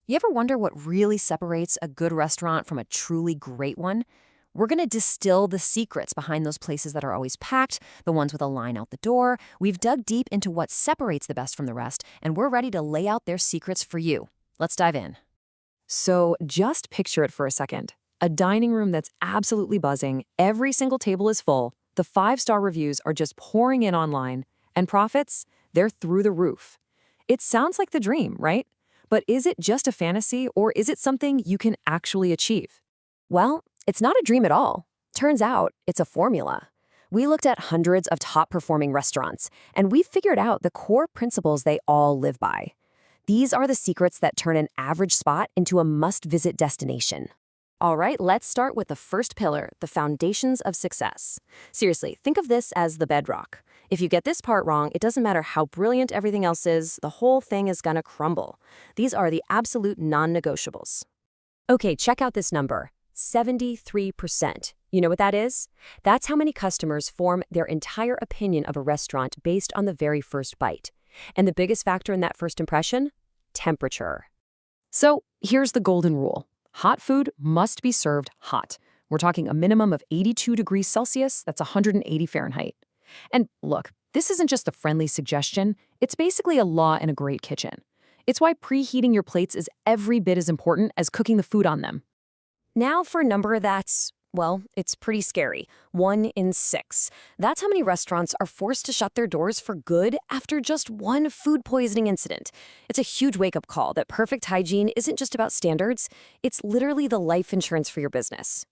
You ever wonder what really separates a good restaurant from a truly great one? We're going to distill the secrets behind those places that are always packed, the ones with a line out the door. We've dug deep into what separates the best from the rest, and we're ready to lay out their secrets for you. Let's dive in. So just picture it for a second. A dining room that's absolutely buzzing, every single table is full, the five-star reviews are just pouring in online, and profits, they're through the roof. It sounds like the dream, right? But is it just a fantasy, or is it something you can actually achieve? Well, it's not a dream at all. Turns out, it's a formula. We looked at hundreds of top-performing restaurants, and we figured out the core principles they all live by. These are the secrets that turn an average spot into a must-visit destination. All right, let's start with the first pillar, the foundations of success. Seriously, think of this as the bedrock. If you get this part wrong, it doesn't matter how brilliant everything else is, the whole thing is gonna crumble. These are the absolute non-negotiables. Okay, check out this number, 73%. You know what that is? That's how many customers form their entire opinion of a restaurant based on the very first bite. And the biggest factor in that first impression? Temperature. So here's the golden rule. Hot food must be served hot. We're talking a minimum of 82 degrees Celsius, that's 180 Fahrenheit. And look, this isn't just a friendly suggestion, it's basically a law in a great kitchen. It's why preheating your plates is every bit as important as cooking the food on them. Now for a number that's, well, it's pretty scary. 1 in 6. That's how many restaurants are forced to shut their doors for good after just one food poisoning incident. It's a huge wake-up call that perfect hygiene isn't just about standards, it's literally the life insurance for your business.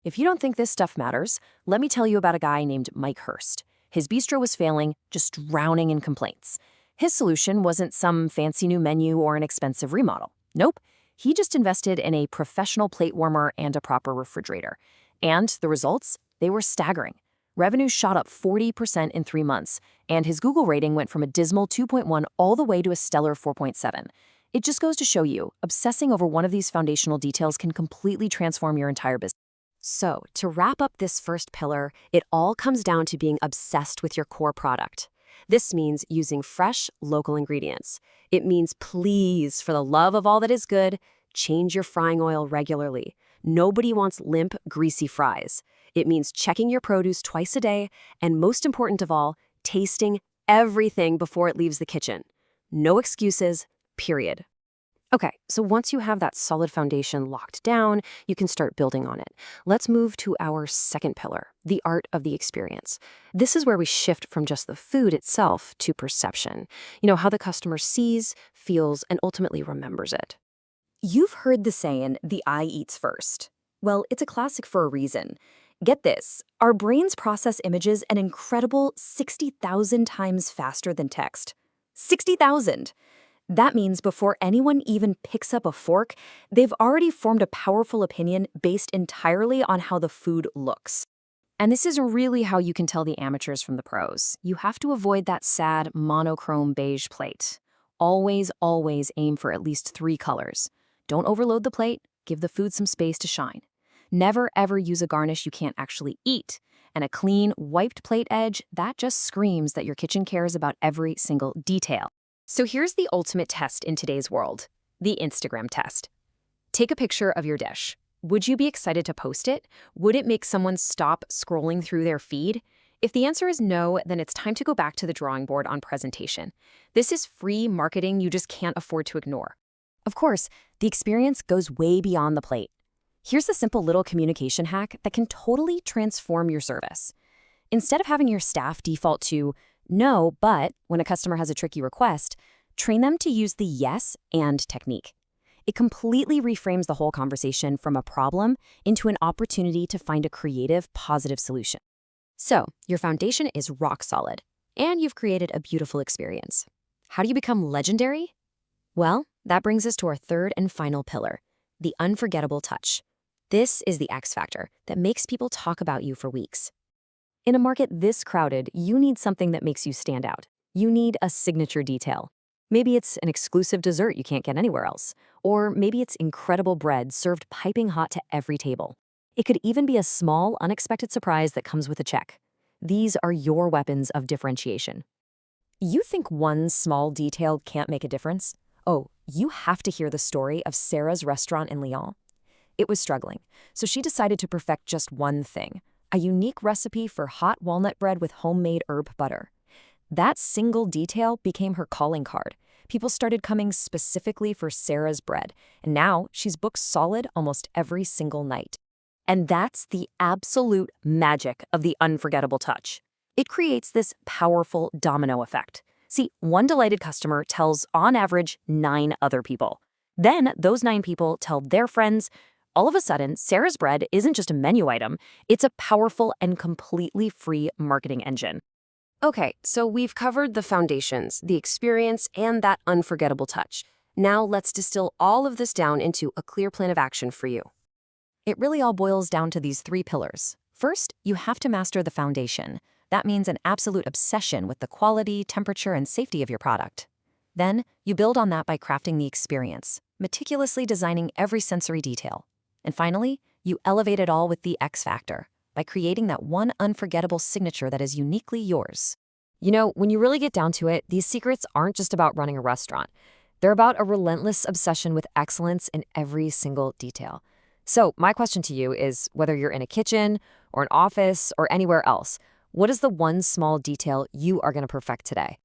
If you don't think this stuff matters, let me tell you about a guy named Mike Hurst. His bistro was failing, just drowning in complaints. His solution wasn't some fancy new menu or an expensive remodel. Nope. He just invested in a professional plate warmer and a proper refrigerator. And the results? They were staggering. Revenue shot up 40% in 3 months, and his Google rating went from a dismal 2.1 all the way to a stellar 4.7. It just goes to show you, obsessing over one of these foundational details can completely transform your entire business. So, to wrap up this first pillar, it all comes down to being obsessed with your core product. This means using fresh, local ingredients. It means, please, for the love of all that is good, change your frying oil regularly. Nobody wants limp, greasy fries. It means checking your produce twice a day, and most important of all, tasting everything before it leaves the kitchen. No excuses, period. Okay, so once you have that solid foundation locked down, you can start building on it. Let's move to our second pillar, the art of the experience. This is where we shift from just the food itself to perception. You know, how the customer sees, feels, and ultimately remembers it. You've heard the saying, the eye eats first. Well, it's a classic for a reason. Get this, our brains process images an incredible 60,000 times faster than text. 60,000! That means before anyone even picks up a fork, they've already formed a powerful opinion based entirely on how the food looks. And this is really how you can tell the amateurs from the pros. You have to avoid that sad monochrome beige plate. Always, always aim for at least 3 colors. Don't overload the plate, give the food some space to shine. Never ever use a garnish you can't actually eat. And a clean, wiped plate edge, that just screams that your kitchen cares about every single detail. So here's the ultimate test in today's world, the Instagram test. Take a picture of your dish. Would you be excited to post it? Would it make someone stop scrolling through their feed? If the answer is no, then it's time to go back to the drawing board on presentation. This is free marketing you just can't afford to ignore. Of course, the experience goes way beyond the plate. Here's a simple little communication hack that can totally transform your service. Instead of having your staff default to no, but when a customer has a tricky request, train them to use the yes and technique. It completely reframes the whole conversation from a problem into an opportunity to find a creative, positive solution. So, your foundation is rock solid, and you've created a beautiful experience. How do you become legendary? Well, that brings us to our third and final pillar, the unforgettable touch. This is the X factor that makes people talk about you for weeks. In a market this crowded, you need something that makes you stand out. You need a signature detail. Maybe it's an exclusive dessert you can't get anywhere else. Or maybe it's incredible bread served piping hot to every table. It could even be a small, unexpected surprise that comes with a check. These are your weapons of differentiation. You think one small detail can't make a difference? Oh, you have to hear the story of Sarah's restaurant in Lyon. It was struggling, so she decided to perfect just one thing, a unique recipe for hot walnut bread with homemade herb butter. That single detail became her calling card. People started coming specifically for Sarah's bread, and now she's booked solid almost every single night. And that's the absolute magic of the unforgettable touch. It creates this powerful domino effect. See, one delighted customer tells, on average, 9 other people. Then those 9 people tell their friends. All of a sudden, Sarah's bread isn't just a menu item, it's a powerful and completely free marketing engine. Okay, so we've covered the foundations, the experience, and that unforgettable touch. Now let's distill all of this down into a clear plan of action for you. It really all boils down to these 3 pillars. First, you have to master the foundation. That means an absolute obsession with the quality, temperature, and safety of your product. Then, you build on that by crafting the experience, meticulously designing every sensory detail. And finally, you elevate it all with the X factor, by creating that one unforgettable signature that is uniquely yours. You know, when you really get down to it, these secrets aren't just about running a restaurant. They're about a relentless obsession with excellence in every single detail. So my question to you is, whether you're in a kitchen or an office or anywhere else, what is the one small detail you are going to perfect today?